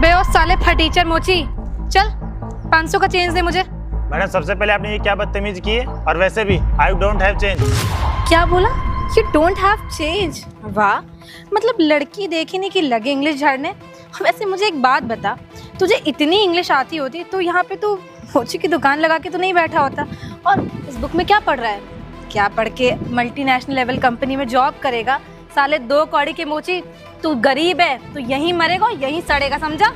बे ओ साले फटीचर मोची, चल 500 का चेंज दे मुझे। मैडम सबसे पहले आपने ये क्या बदतमीजी की है, और वैसे भी आई डोंट हैव चेंज। क्या बोला? You don't have change? वाह, मतलब लड़की देखी नहीं कि लगे इंग्लिश झाड़ने। वैसे मुझे एक बात बता, तुझे इतनी इंग्लिश आती होती तो यहाँ पे तू मोची की दुकान लगा के तो नहीं बैठा होता। और इस बुक में क्या पढ़ रहा है? क्या पढ़ के मल्टीनेशनल लेवल कंपनी में जॉब करेगा? साले 2 कौड़ी के मोची, तू गरीब है तो यहीं मरेगा और यहीं सड़ेगा, समझा?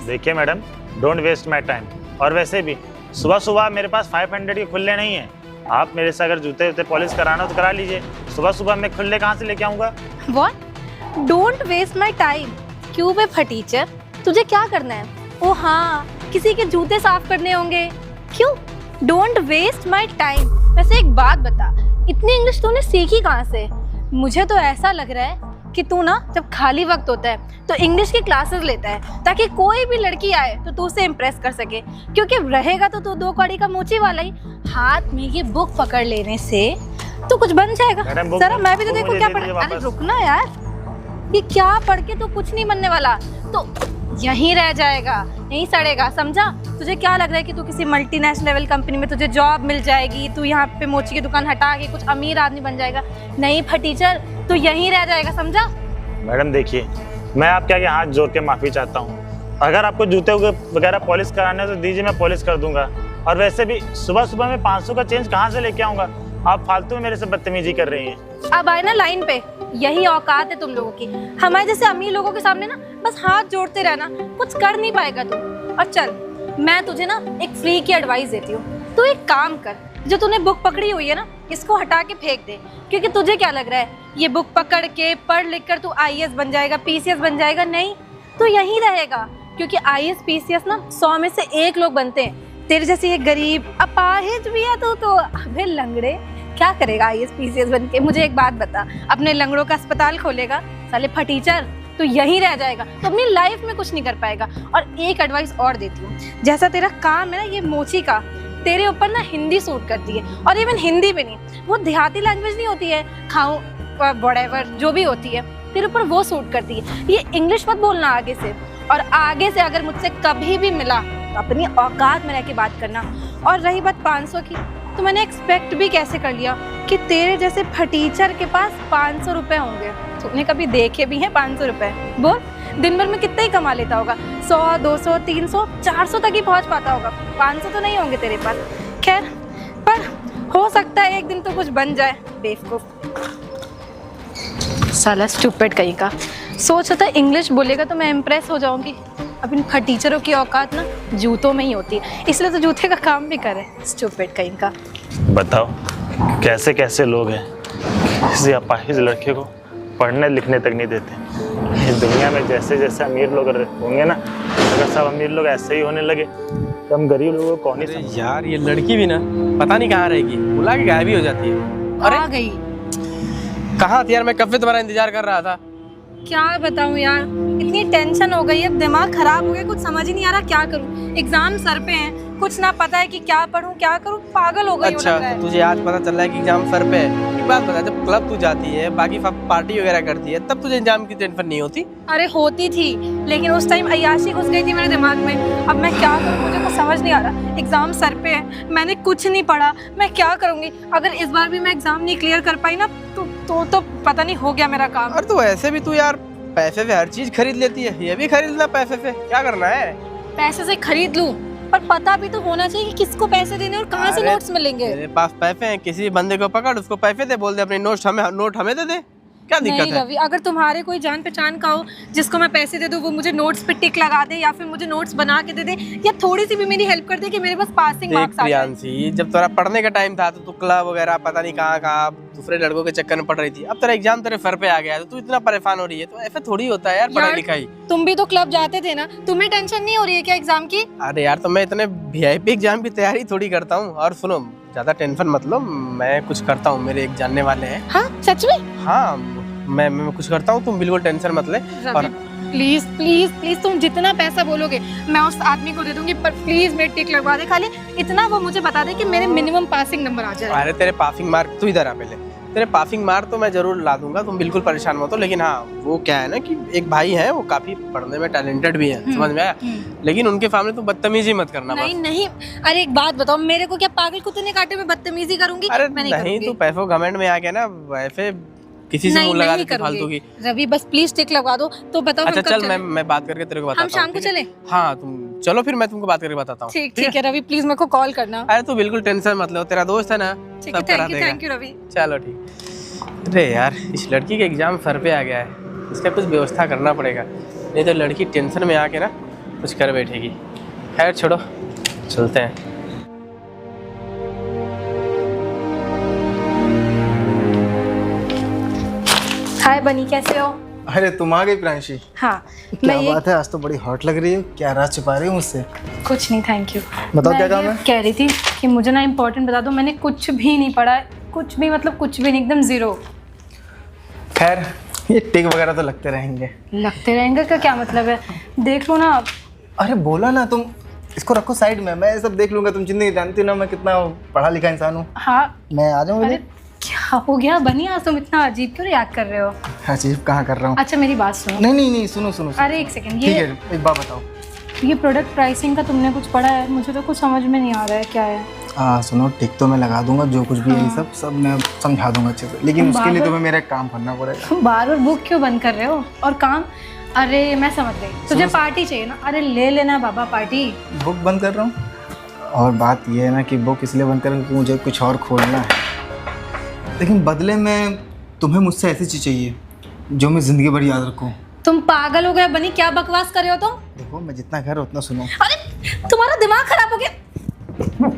देखिए madam, don't waste my time. और वैसे भी सुबह सुबह मेरे पास 500 के खुले नहीं है। आप मेरे से अगर जूते वूते पॉलिश कराना हो तो करा लीजिए। सुबह सुबह मैं खुले कहाँ से लेके आऊँगा? What? Don't waste my time? क्यों बे फटीचर, तुझे क्या करना है? ओ हाँ, किसी के जूते साफ करने होंगे। क्यों डोंट वेस्ट माय टाइम? वैसे एक बात बता, इतनी इंग्लिश तूने सीखी कहाँ से? मुझे तो ऐसा लग रहा है कि तू ना जब खाली वक्त होता है तो इंग्लिश की क्लासेस लेता है ताकि कोई भी लड़की आए तो तू उसे इम्प्रेस कर सके। क्योंकि रहेगा तो तू 2 कौड़ी का मोची वाला ही। हाथ में ये बुक पकड़ लेने से तू कुछ बन जाएगा। जरा मैं भी तो देखो क्या पढ़। अरे रुकना यार, ये क्या पढ़ के तू कुछ नहीं बनने वाला, तो यहीं रह जाएगा, यहीं सड़ेगा, समझा? तुझे क्या लग रहा है कि तू किसी मल्टीनेशनल लेवल कंपनी में तुझे जॉब मिल जाएगी, तू यहाँ पे मोची की दुकान हटा के कुछ अमीर आदमी बन जाएगा? नहीं फटीचर, तू यहीं रह जाएगा, समझा? मैडम देखिए, मैं आपके आगे हाथ जोड़ के माफ़ी चाहता हूँ। अगर आपको जूते वगैरह पॉलिश कराने हो तो दीजिए, मैं पॉलिश कर दूंगा। और वैसे भी सुबह सुबह मैं 500 का चेंज कहाँ से लेके आऊँगा? आप फालतू में मेरे से बदतमीजी कर रही हैं। अब आए ना लाइन पे, यही औकात है तुम लोगों की। हमारे जैसे अमीर लोगों के सामने ना बस हाथ जोड़ते रहना, कुछ कर नहीं पाएगा तू। और चल, मैं तुझे ना एक फ्री की एडवाइस देती हूँ। तू एक काम कर, जो तूने बुक पकड़ी हुई है ना, इसको हटा के फेंक दे। क्योंकि तुझे क्या लग रहा है, ये बुक पकड़ के पढ़ लिख कर तू IAS बन जाएगा, PCS बन जाएगा? नहीं, तू यहीं रहेगा। क्योंकि IAS PCS ना 100 में से 1 लोग बनते हैं। तेरे जैसी एक गरीब अपाहिज भी है तू तो अबे लंगड़े, क्या करेगा IAS PCS बन के? मुझे एक बात बता, अपने लंगड़ों का अस्पताल खोलेगा? साले फटीचर, तो यहीं रह जाएगा, तो अपनी लाइफ में कुछ नहीं कर पाएगा। और एक एडवाइस और देती हूँ, जैसा तेरा काम है ना ये मोची का, तेरे ऊपर ना हिंदी सूट करती है। और इवन हिंदी भी नहीं, वो देहाती लैंग्वेज नहीं होती है, खाऊं व्हाटएवर जो भी होती है, तेरे ऊपर वो सूट करती है। ये इंग्लिश मत बोलना आगे से, और आगे से अगर मुझसे कभी भी मिला तो अपनी औकात में रह के बात करना। और रही बात 500 की, तो मैंने एक्सपेक्ट भी कैसे कर लिया कि तेरे जैसे फटीचर के पास 500 रुपये होंगे। तूने कभी देखे भी हैं 500 रुपये? बोल, दिन भर में कितना ही कमा लेता होगा? 100, 200, 300, 400 तक ही पहुंच पाता होगा। 500 तो नहीं होंगे तेरे पास। खैर, पर हो सकता है एक दिन तो कुछ बन जाए। बेवकूफ साला स्टूपिड कहीं का, सोच रहा था इंग्लिश बोलेगा तो मैं इम्प्रेस हो जाऊंगी। अब इन फटीचरों की औकात ना जूतों में ही होती है, इसलिए तो जूते का काम भी करे। स्टूपिड कहीं का। बताओ कैसे कैसे लोग हैं, किसी अपाहिज लड़के को पढ़ने लिखने तक नहीं देते। इस दुनिया में जैसे जैसे अमीर लोग होंगे ना, अगर सब अमीर लोग ऐसे ही होने लगे तो हम गरीब लोगों को कौन ही समझे? यार ये लड़की भी ना पता नहीं कहाँ रहेगी, बुला के गायब ही हो जाती है। अरे आ गई। कहाँ थी यार, मैं कब से तुम्हारा इंतजार कर रहा था। क्या बताऊं यार, इतनी टेंशन हो गई है, दिमाग खराब हो गया, कुछ समझ ही नहीं आ रहा क्या करूं। एग्जाम सर पे हैं, कुछ ना पता है कि क्या पढूं क्या करूं, पागल हो गई। अच्छा, तो तुझे आज पता चल रहा है कि एग्जाम सर पे है? एक बात बता, जब क्लब तू जाती है, बाकी पार्टी वगैरह करती है, तब तुझे एग्जाम की टेंशन नहीं होती? अरे होती थी, लेकिन उस टाइम अय्याशी घुस गई थी मेरे दिमाग में। अब मैं क्या करूं, मुझे कुछ समझ नहीं आ रहा। एग्जाम सर पे है, मैंने कुछ नहीं पढ़ा, मैं क्या करूंगी? अगर इस बार भी मैं एग्जाम नहीं क्लियर कर पाई ना तो पता नहीं हो गया मेरा काम। और तो ऐसे भी तू यार पैसे पे हर चीज खरीद लेती है, ये भी खरीद लेना पैसे पे, क्या करना है? पैसे से खरीद लूं, पर पता भी तो होना चाहिए कि किसको पैसे देने और कहाँ से नोट्स मिलेंगे। मेरे पास पैसे हैं, किसी बंदे को पकड़, उसको पैसे दे, बोल दे अपने नोट हमें दे दे, क्या दिक्कत है? नहीं रवि, अगर तुम्हारे कोई जान पहचान का हो जिसको मैं पैसे दे दूं, वो मुझे नोट्स पे टिक लगा दे, या फिर मुझे नोट्स बना के दे दे, या थोड़ी सी भी मेरी हेल्प कर दे कि मेरे पास पासिंग मार्क्स आ जाए। प्रियांशी, जब तेरा पढ़ने का टाइम था तो तू क्लब वगैरह पता नहीं कहाँ दूसरे लड़कों के चक्कर में पढ़ रही थी। अब तेरा एग्जाम तेरे सर पे आ गया है तो तू इतना परेशान हो रही है, तो ऐसा थोड़ी होता है यार पढ़ाई लिखाई। तुम भी तो क्लब जाते थे ना, तुम्हें टेंशन नहीं हो रही है क्या एग्जाम की? अरे यार, तो मैं इतने VIP एग्जाम की तैयारी थोड़ी करता हूँ। और सुनो, ज्यादा टेंशन मत लो, मैं कुछ करता हूँ, मेरे एक जानने वाले हैं। हाँ सच में? हाँ, मैं कुछ करता हूँ, तुम बिल्कुल टेंशन मत ले। और प्लीज प्लीज प्लीज, तुम जितना पैसा बोलोगे मैं उस आदमी को दे दूंगी, पर प्लीज मेरे टिक लगवा दे। खाली इतना वो मुझे बता दे कि मेरे मिनिमम पासिंग नंबर आ जाए। अरे तेरे पासिंग मार्क, तू इधर आ पहले, तेरे पासिंग मार्क तो मैं जरूर ला दूंगा, तुम बिल्कुल परेशान मत हो। लेकिन हाँ, वो क्या है ना कि एक भाई है, वो काफी पढ़ने में टैलेंटेड भी है, समझ में आया? लेकिन उनके सामने तुम बदतमीजी मत करना। नहीं नहीं, अरे एक बात बताओ, मेरे को क्या पागल कुत्ते ने काटे में बदतमीजी करूंगी? अरे मैं नहीं, तू पैसों घमंड में आ गया ना, वैसे किसी से मुंह लगा देती फालतू की। रवि बस प्लीज टिक लगवा दो तो बताओ। अच्छा चल, मैं बात करके तेरे को बताता हूँ। हम शाम को चले? हाँ तुम चलो, फिर मैं तुमको बात करके बताता हूँ। ठीक है रवि, प्लीज मेरे को कॉल करना। अरे तू बिल्कुल टेंशन मत लो, तेरा दोस्त है ना, ठीक है। सब करा देगा। Thank you Ravi. चलो ठीक। अरे यार, इस लड़की का एग्जाम सर पे आ गया है, इसका कुछ व्यवस्था करना पड़ेगा, नहीं तो लड़की टेंशन में आके ना कुछ कर बैठेगी। खैर छोड़ो, चलते हैं। हाय बनी, कैसे हो? अरे तुम आ गई प्रांशी? हाँ क्या बात है, आज तो बड़ी हॉट लग रही हो। क्या राज छुपा रही हो मुझसे? कुछ नहीं, थैंक यू। बताओ क्या काम है? कह रही थी कि मुझे ना इम्पोर्टेंट बता दो, मैंने कुछ भी नहीं पढ़ा है, कुछ भी मतलब कुछ भी नहीं, एकदम जीरो। खैर ये टिक वगैरह तो लगते रहेंगे। लगते रहेंगे का क्या मतलब है? देख लो ना आप। अरे बोला ना, तुम इसको रखो साइड में, मैं सब देख लूंगा। तुम जिंदगी जानती हो ना मैं कितना पढ़ा लिखा इंसान हूँ। हाँ मैं आ जाऊँ? अरे क्या हो गया बनी, आज तुम इतना अजीब क्यों रिएक्ट कर रहे हो? अजीब कहाँ कर रहा हूँ? अच्छा मेरी बात सुनो। नहीं सुनो सुनो। अरे एक सेकंड, ठीक ये है, एक बात बताओ। ये प्रोडक्ट प्राइसिंग का तुमने कुछ पढ़ा है? मुझे तो कुछ समझ में नहीं आ रहा है क्या है। सुनो, टिक तो मैं लगा दूंगा, जो कुछ भी है ये सब मैं समझा दूंगा अच्छे से, लेकिन उसके लिए तुम्हें मेरा एक काम करना पड़ेगा। बार बार बुक क्यों बंद कर रहे हो? और काम? अरे मैं समझ गई, तुझे पार्टी चाहिए ना? अरे ले लेना बाबा पार्टी। बुक बंद कर रहा हूँ, और बात यह है ना कि बुक इसलिए बंद कर रहा हूँ क्योंकि मुझे कुछ और खोलना है, लेकिन बदले में तुम्हें मुझसे ऐसी चीज़ चाहिए जो मैं ज़िंदगी भर याद रखूँ। तुम पागल हो गए बनी, क्या बकवास कर रहे हो तुम? देखो मैं जितना कह रहा हूँ उतना सुनो। अरे तुम्हारा दिमाग खराब हो गया।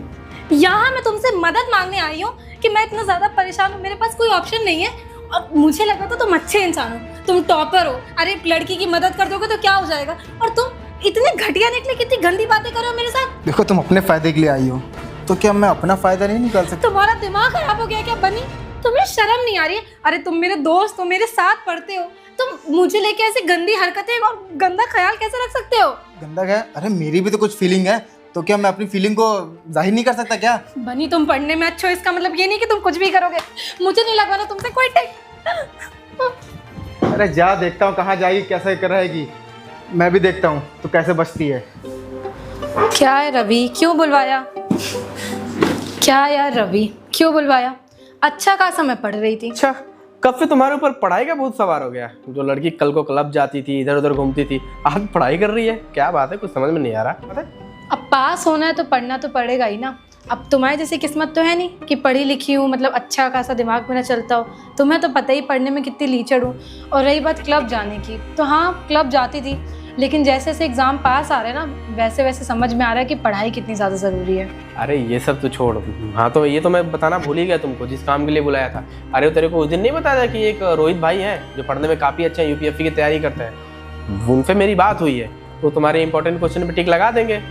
यहाँ मैं तुमसे मदद मांगने आई हूँ कि मैं इतना ज़्यादा परेशान हूँ, मेरे पास कोई ऑप्शन नहीं है, और मुझे लगा था तुम अच्छे इंसान हो, तुम टॉपर हो। अरे लड़की की मदद कर दोगे तो क्या हो जाएगा? और तुम इतने घटिया निकले, कितनी गंदी बातें कर रहे हो मेरे साथ। देखो तुम अपने फ़ायदे के लिए आई हो, तो क्या मैं अपना फ़ायदा नहीं निकाल सकता? तुम्हारा दिमाग खराब हो गया क्या बनी? तुम्हें शर्म नहीं आ रही है? अरे तुम मेरे दोस्त हो, मेरे साथ पढ़ते हो, तुम मुझे लेके ऐसे गंदी हरकतें और गंदा ख्याल कैसे रख सकते हो? गंदा क्या? अरे मेरी भी तो कुछ फीलिंग है, तो क्या मैं अपनी फीलिंग को जाहिर नहीं कर सकता क्या? बनी तुम पढ़ने में अच्छे हो, इसका मतलब ये नहीं कि तुम कुछ भी करोगे। मुझे नहीं लगवाना तुमसे कोई टेक। अरे जा, देखता हूँ कहाँ जाएगी, कैसे कर रहेगी, मैं भी देखता हूँ तो कैसे बचती है। क्या है रवि, क्यों बुलवाया? क्या यार रवि, क्यों बुलवाया? अच्छा खासा मैं पढ़ रही थी। अच्छा, कब से तुम्हारे ऊपर पढ़ाई का बहुत सवार हो गया? जो लड़की कल को क्लब जाती थी, इधर उधर घूमती थी, आज पढ़ाई कर रही है, क्या बात है? कुछ समझ में नहीं आ रहा। पता है? अब पास होना है तो पढ़ना तो पड़ेगा ही ना। अब तुम्हारी जैसी किस्मत तो है नहीं कि पढ़ी लिखी हूँ, मतलब अच्छा खासा दिमाग मेरा चलता हो। तुम्हें तो पता ही पढ़ने में कितनी लीचड़ हूँ। और रही बात क्लब जाने की, तो हाँ क्लब जाती थी, लेकिन जैसे जैसे एग्ज़ाम पास आ रहे हैं ना, वैसे वैसे समझ में आ रहा है कि पढ़ाई कितनी ज़्यादा ज़रूरी है। अरे ये सब तो छोड़। हाँ तो ये तो मैं बताना भूल ही गया तुमको, जिस काम के लिए बुलाया था। अरे तेरे को उस दिन नहीं बताया था कि एक रोहित भाई है जो पढ़ने में काफ़ी अच्छा है, यूपीएससी की तैयारी करता है, उनसे मेरी बात हुई है, तो तुम्हारे इंपॉर्टेंट क्वेश्चन पे टिक लगा देंगे,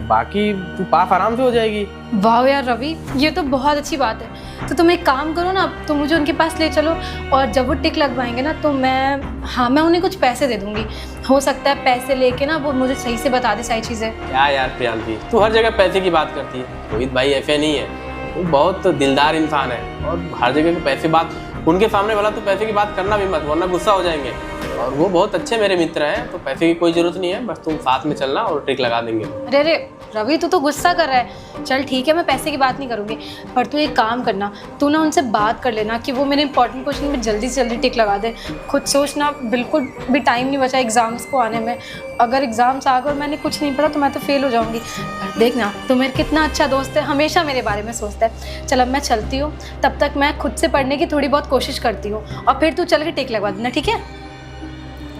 बाकी तू पास आराम से हो जाएगी। वाह यार रवि, ये तो बहुत अच्छी बात है। तो तुम एक काम करो ना, तो मुझे उनके पास ले चलो, और जब वो टिक लगवाएंगे ना तो मैं उन्हें कुछ पैसे दे दूंगी। हो सकता है पैसे लेके ना वो मुझे सही से बता दे सारी चीज़ें। क्या यार प्रियांशी, तू हर जगह पैसे की बात करती है। रोहित भाई ऐसे नहीं है, वो बहुत दिलदार इंसान है, और हर जगह के पैसे बात उनके सामने वाला तो पैसे की बात करना भी मत, वरना गुस्सा हो जाएंगे। और वो बहुत अच्छे मेरे मित्र हैं, तो पैसे की कोई ज़रूरत नहीं है, बस तुम साथ में चलना और ट्रिक लगा देंगे। अरे अरे रवि, तू तो गुस्सा कर रहा है। चल ठीक है, मैं पैसे की बात नहीं करूँगी, पर तू एक काम करना, तू ना उनसे बात कर लेना कि वो मेरे इंपॉर्टेंट क्वेश्चन में जल्दी से जल्दी टिक लगा दे। खुद सोचना, बिल्कुल भी टाइम नहीं बचा एग्ज़ाम्स को आने में। अगर एग्ज़ाम्स आ गए और मैंने कुछ नहीं पढ़ा तो मैं तो फेल हो जाऊँगी। पर देखना, तू मेरा कितना अच्छा दोस्त है, हमेशा मेरे बारे में सोचता है। चल अब मैं चलती हूँ, तब तक मैं खुद से पढ़ने की थोड़ी बहुत कोशिश करती हूँ, और फिर तू चल के टिक लगवा देना, ठीक है?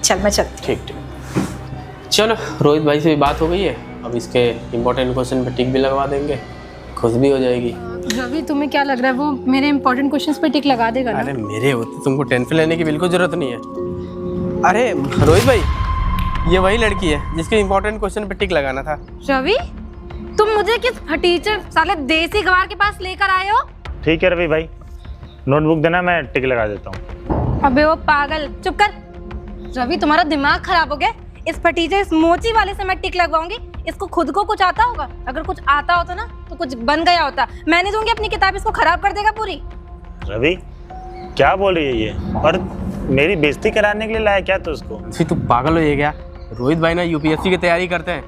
चल मैं चलती। ठीक। चलो, रोहित भाई से भी बात हो गई है, अब इसके इम्पोर्टेंट क्वेश्चन पे टिक भी लगवा देंगे, खुश भी हो जाएगी। रवि, तुम्हें क्या लग रहा है वो मेरे इंपॉर्टेंट क्वेश्चंस पे टिक लगा देगा ना? अरे मेरे होते तुमको टेंशन लेने की बिल्कुल जरूरत नहीं है। अरे रोहित भाई, ये वही लड़की है जिसके इम्पोर्टेंट क्वेश्चन पे टिक लगाना था। रवि, तुम मुझे किस फटीचर साले देसी गवार के पास लेकर आए हो? ठीक है रवि भाई, नोटबुक देना, मैं टिक लगा देता हूँ। अबे वो पागल, चुप कर। रवि, तुम्हारा दिमाग खराब हो गया? इस फटीचर, इस मोची वाले से मैं टिक लगवाऊंगी? इसको खुद को कुछ आता होगा? अगर कुछ आता होता ना तो कुछ बन गया होता। मैं नहीं दूंगी अपनी किताब, इसको खराब कर देगा पूरी। रवि, क्या बोल रही है ये? और मेरी बेइज्जती कराने के लिए लाया क्या तू उसको? फिर तू पागल हो ये क्या? रोहित भाई ना यूपीएससी की तैयारी करते हैं,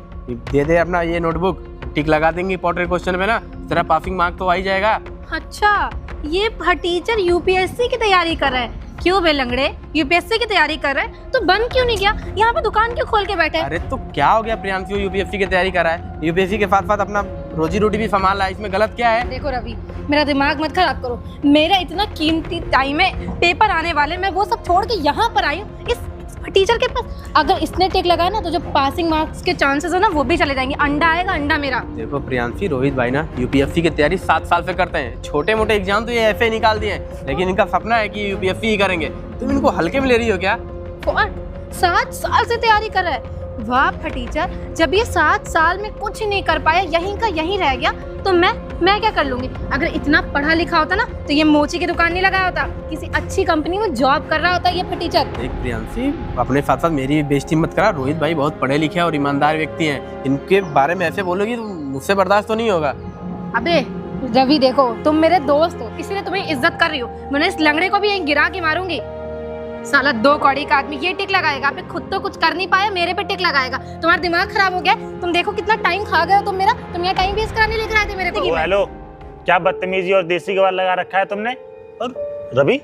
दे दे अपना ये नोटबुक, टिक लगा देंगे इंपॉर्टेंट क्वेश्चन में ना, तेरा पासिंग मार्क तो आ ही जाएगा। अच्छा, ये टीचर यूपीएससी की तैयारी कर रहा है? क्यों बे लंगड़े, यूपीएससी की तैयारी कर रहा है तो बंद क्यों नहीं किया? यहाँ पे दुकान क्यों खोल के बैठे है? अरे तो क्या हो गया, प्रियांशु यूपीएससी की तैयारी कर रहा है, यूपीएससी के साथ साथ अपना रोजी रोटी भी संभाल रहा है, इसमें गलत क्या है? देखो रवि, मेरा दिमाग मत खराब करो। मेरा इतना कीमती टाइम है, पेपर आने वाले, मैं वो सब छोड़ के यहाँ पर आई हूँ इस टीचर के पास। अगर इसने टिक लगाया ना तो जो पासिंग मार्क्स के चांसेस है ना वो भी चले जाएंगे। अंडा आएगा, अंडा मेरा। देखो प्रियांशी, रोहित भाई ना यूपीएससी की तैयारी 7 साल से करते हैं, छोटे मोटे एग्जाम तो ये ऐसे ही निकाल दिए हैं, लेकिन इनका सपना है कि यूपीएससी ही करेंगे। तुम इनको हल्के में ले रही हो क्या? 7 साल से तैयारी कर रहा है। वाह टीचर, जब ये 7 साल में कुछ नहीं कर पाया, यहीं का यहीं रह गया, तो मैं क्या कर लूंगी? अगर इतना पढ़ा लिखा होता ना तो ये मोची की दुकान नहीं लगाया होता, किसी अच्छी कंपनी में जॉब कर रहा होता ये टीचर। देख प्रियांशी, अपने साथ साथ मेरी भी बेइज्जती मत करा। रोहित भाई बहुत पढ़े लिखे और ईमानदार व्यक्ति हैं, इनके बारे में ऐसे बोलोगी तो मुझसे बर्दाश्त तो नहीं होगा। अबे रवि, देखो तुम मेरे दोस्त हो, इसीलिए तुम्हें इज्जत कर रही हो, मैंने इस लंगड़े को भी यहीं गिरा के मारूंगी। साला 2 कौड़ी का आदमी ये टिक लगाएगा, अबे खुद तो कुछ कर नहीं पाया, मेरे पे टिक लगाएगा। तुम्हारा दिमाग खराब हो गया? तुम देखो कितना टाइम खा गए हो तुम मेरा। तुम यहाँ टाइम वेस्ट कराने लेकर आए थे मेरे को। हेलो, क्या बदतमीजी और देसी गवार लगा रखा है तुमने? और रवि,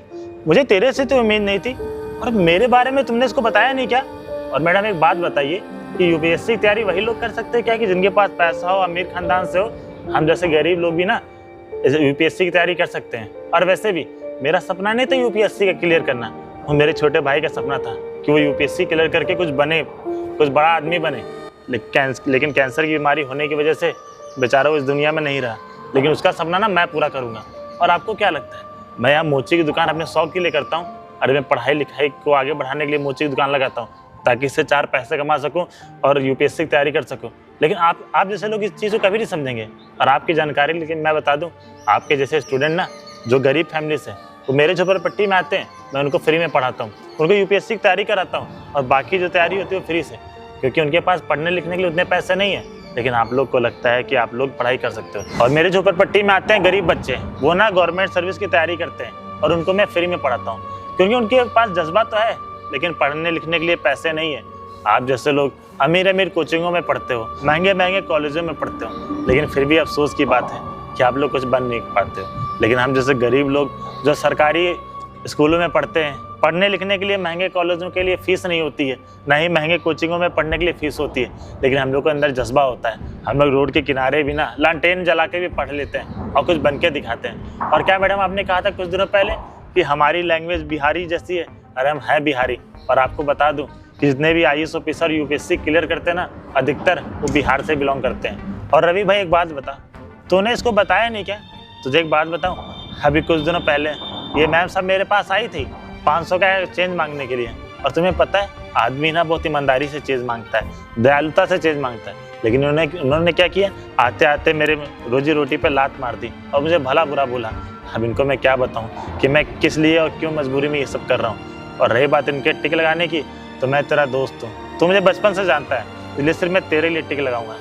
मुझे तेरे से तो उम्मीद नहीं थी, और मेरे बारे में तुमने इसको बताया नहीं क्या? और मैडम एक बात बताइए कि यूपीएससी की तैयारी वही लोग कर सकते हैं क्या कि जिनके पास पैसा हो, अमीर खानदान से हो? हम जैसे गरीब लोग भी ना यूपीएससी की तैयारी कर सकते हैं। और वैसे भी मेरा सपना नहीं था यूपीएससी का क्लियर करना, वो मेरे छोटे भाई का सपना था कि वो यूपीएससी क्लियर करके कुछ बने, कुछ बड़ा आदमी बने। लेकिन कैंसर की बीमारी होने की वजह से बेचारा वो इस दुनिया में नहीं रहा, लेकिन उसका सपना ना मैं पूरा करूँगा। और आपको क्या लगता है, मैं यहाँ मोची की दुकान अपने शौक के लिए करता हूँ? अरे मैं पढ़ाई लिखाई को आगे बढ़ाने के लिए मोची की दुकान लगाता हूँ ताकि इससे 4 पैसे कमा सकूँ और यूपीएससी की तैयारी कर सकूँ। लेकिन आप जैसे लोग इस चीज़ को कभी नहीं समझेंगे। और आपकी जानकारी लेकिन मैं बता दूँ, आपके जैसे स्टूडेंट ना जो गरीब फैमिली से, वो मेरे झोपड़पट्टी में आते हैं, मैं उनको फ्री में पढ़ाता हूँ, उनको यूपीएससी की तैयारी कराता हूँ, और बाकी जो तैयारी होती है वो फ्री से, क्योंकि उनके पास पढ़ने लिखने के लिए उतने पैसे नहीं है। लेकिन आप लोग को लगता है कि आप लोग पढ़ाई कर सकते हो। और मेरे झोपड़पट्टी में आते हैं गरीब बच्चे, वो ना गवर्नमेंट सर्विस की तैयारी करते हैं, और उनको मैं फ्री में पढ़ाता हूँ, क्योंकि उनके पास जज्बा तो है लेकिन पढ़ने लिखने के लिए पैसे नहीं है। आप जैसे लोग अमीर कोचिंगों में पढ़ते हो, महंगे कॉलेजों में पढ़ते हो, लेकिन फिर भी अफसोस की बात है कि आप लोग कुछ बन नहीं पाते हो। लेकिन हम जैसे गरीब लोग जो सरकारी स्कूलों में पढ़ते हैं, पढ़ने लिखने के लिए महंगे कॉलेजों के लिए फ़ीस नहीं होती है, ना ही महंगे कोचिंगों में पढ़ने के लिए फ़ीस होती है, लेकिन हम लोग को अंदर जज्बा होता है। हम लोग रोड के किनारे भी ना लालटेन जला के भी पढ़ लेते हैं और कुछ बन के दिखाते हैं। और क्या मैडम, आपने कहा था कुछ दिनों पहले कि हमारी लैंग्वेज बिहारी जैसी है। अरे हम हैं बिहारी, और आपको बता दूँ कि जितने भी IAS ऑफिसर यूपीएससी क्लियर करते हैं ना, अधिकतर वो बिहार से बिलोंग करते हैं। और रवि भाई एक बात बता, तूने इसको बताया नहीं क्या? तुझे एक बात बताऊँ, अभी कुछ दिनों पहले ये मैम साहब मेरे पास आई थी 500 का चेंज मांगने के लिए। और तुम्हें पता है, आदमी ना बहुत ईमानदारी से चेंज मांगता है, दयालुता से चेंज मांगता है, लेकिन उन्होंने क्या किया, आते आते मेरे रोजी रोटी पे लात मार दी और मुझे भला बुरा बोला। अब इनको मैं क्या बताऊं कि मैं किस लिए और क्यों मजबूरी में ये सब कर रहा हूँ। और रही बात इनके टिक लगाने की, तो मैं तेरा दोस्त हूँ, तू मुझे बचपन से जानता है, इसलिए सिर्फ मैं तेरे लिए टिक लगाऊंगा।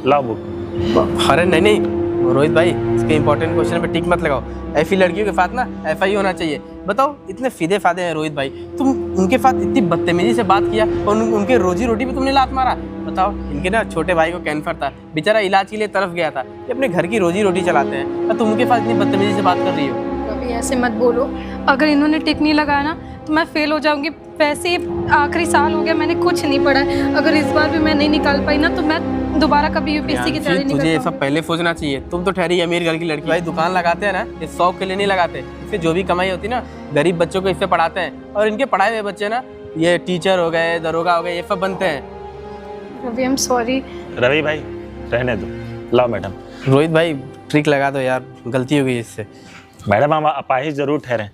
लाओ बुक। अरे नहीं रोहित भाई, इसके इंपॉर्टेंट क्वेश्चन पे टिक मत लगाओ। ऐसी लड़कियों के साथ ना ऐसा ही होना चाहिए। बताओ, इतने सीधे साधे हैं रोहित भाई, तुम उनके साथ इतनी बदतमीजी से बात किया और उनके रोजी रोटी पे तुमने लात मारा। बताओ, इनके ना छोटे भाई को कैंसर था, बेचारा इलाज के लिए तरफ गया था, ये अपने घर की रोजी रोटी चलाते हैं, और तुम उनके साथ इतनी बदतमीजी से बात कर रही हो। अभी ऐसे मत बोलो, अगर इन्होंने टिक नहीं लगाया ना तो मैं फेल हो जाऊंगी। वैसे ही आखिरी साल हो गया, मैंने कुछ नहीं पढ़ा है, अगर इस बार भी मैं नहीं निकाल पाई ना तो मैं दोबारा कभी यूपीएससी की तैयारी नहीं कर तुझे ये पाऊंगी। सब पहले सोचना चाहिए। तुम तो ठहरी अमीर घर की लड़की। भाई दुकान लगाते हैं ना, इस शौक के लिए नहीं लगाते, इससे जो भी कमाई होती है ना, गरीब बच्चों को इससे पढ़ाते हैं, और इनके पढ़ाए हुए बच्चे ना ये टीचर हो गए, दरोगा हो गए, ये सब बनते हैं। Ravi, I am sorry. Ravi भाई रहने दो। लाओ मैडम। रोहित भाई ट्रिक लगा दो यार, गलती हो गई इससे। मैडम, हम अपाहिज जरूर ठहरे,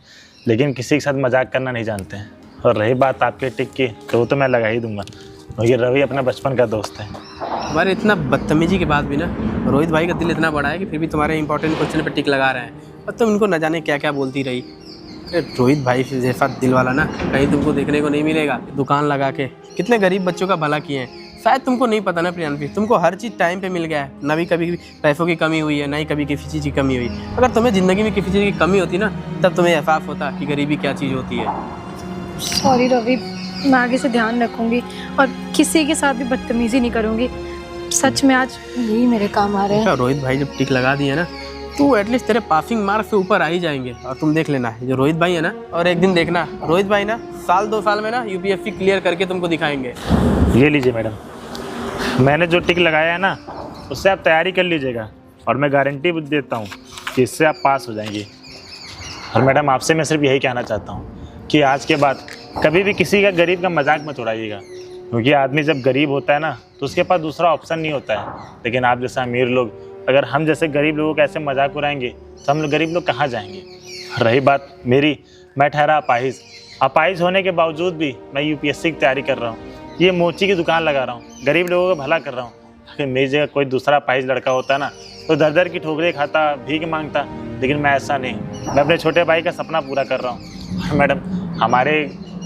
लेकिन किसी के साथ मजाक करना नहीं जानते हैं। और रही बात आपके टिक की, तो वो तो मैं लगा ही दूंगा, क्योंकि रवि अपना बचपन का दोस्त है। हमारे इतना बदतमीजी के बाद भी ना रोहित भाई का दिल इतना बड़ा है कि फिर भी तुम्हारे इंपॉर्टेंट क्वेश्चन पे टिक लगा रहे हैं, और तुम इनको न जाने क्या क्या बोलती रही। रोहित भाई जैसा दिल वाला ना कहीं तुमको देखने को नहीं मिलेगा। दुकान लगा के कितने गरीब बच्चों का भला किए हैं, शायद तुमको नहीं पता ना प्रियांशी, तुमको हर चीज़ टाइम पे मिल गया है, ना भी कभी पैसों की कमी हुई है, ना ही कभी किसी चीज़ की कमी हुई। अगर तुम्हें ज़िंदगी में किसी चीज़ की कमी होती ना, तब तुम्हें एहसास होता कि गरीबी क्या चीज़ होती है। सॉरी रवि, मैं आगे से ध्यान रखूंगी और किसी के साथ भी बदतमीजी नहीं करूंगी। सच में आज यही मेरे काम आ रहे हैं। रोहित भाई जब टिक लगा दिए ना, तो एटलीस्ट तेरे पासिंग मार्क्स से ऊपर आ ही जाएंगे। और तुम देख लेना, जो रोहित भाई है ना, और एक दिन देखना रोहित भाई ना साल 2 साल में ना यूपीएससी क्लियर करके तुमको दिखाएंगे। ये लीजिए मैडम, मैंने जो टिक लगाया है ना, उससे आप तैयारी कर लीजिएगा और मैं गारंटी देता हूँ कि इससे आप पास हो जाएंगी। और मैडम आपसे मैं सिर्फ यही कहना चाहता हूँ कि आज के बाद कभी भी किसी का गरीब का मजाक मत उड़ाइएगा, क्योंकि आदमी जब गरीब होता है ना तो उसके पास दूसरा ऑप्शन नहीं होता है। लेकिन आप जैसे अमीर लोग, अगर हम जैसे गरीब लोगों का ऐसे मजाक उड़ाएंगे तो हम लोग गरीब लोग कहाँ जाएंगे। रही बात मेरी, मैं ठहरा अपाहिज होने के बावजूद भी मैं यूपीएससी की तैयारी कर रहा हूँ, ये मोची की दुकान लगा रहा हूँ, गरीब लोगों का भला कर रहा हूँ। अगर मेरी जगह कोई दूसरा अपाहिज लड़का होता ना तो दर दर की ठोकरें खाता, भीख मांगता, लेकिन मैं ऐसा नहीं। मैं अपने छोटे भाई का सपना पूरा कर रहा हूँ। मैडम, हमारे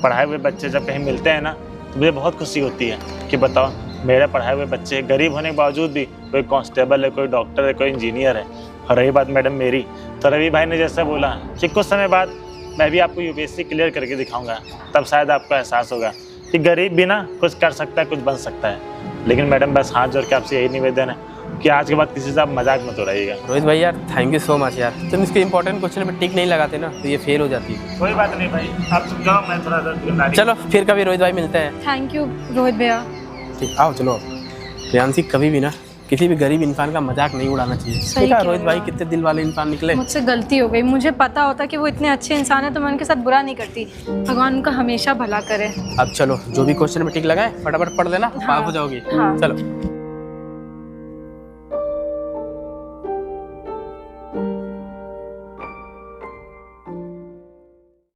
पढ़ाए हुए बच्चे जब कहीं मिलते हैं ना तो मुझे बहुत खुशी होती है कि बताओ, मेरे पढ़ाए हुए बच्चे गरीब होने के बावजूद भी कोई कांस्टेबल है, कोई डॉक्टर है, कोई इंजीनियर है। और रही बात मैडम मेरी, तो रवि भाई ने जैसा बोला कि कुछ समय बाद मैं भी आपको यूपीएससी क्लियर करके दिखाऊंगा, तब शायद आपको एहसास होगा कि गरीब भी ना कुछ कर सकता है, कुछ बन सकता है। लेकिन मैडम बस हाथ जोड़ के आपसे यही निवेदन है कि आज के बाद किसी से आप मजाक मत उड़ाइएगा। रोहित भाई यार, थैंक यू सो मच यार, तुम इसके इंपॉर्टेंट क्वेश्चन में टिक नहीं लगाते ना तो ये फेल हो जाती है। कोई बात नहीं भाई, आप समझाओ, मैं थोड़ा सा चलो फिर कभी रोहित भाई मिलते हैं। थैंक यू रोहित भैया। ठीक, आओ चलो। प्रियांशी, कभी भी ना किसी भी गरीब इंसान का मजाक नहीं उड़ाना चाहिए। सही देखा कह रोहित रहे भाई हो। कितने दिल वाले इंसान निकले। मुझसे गलती हो गई, मुझे पता होता कि वो इतने अच्छे इंसान है तो मैं उनके साथ बुरा नहीं करती। भगवान उनका हमेशा भला करे। अब चलो, जो भी क्वेश्चन में टिक लगाए फटाफट पढ़ लेना, पास हो जाओगे। हाँ। चलो।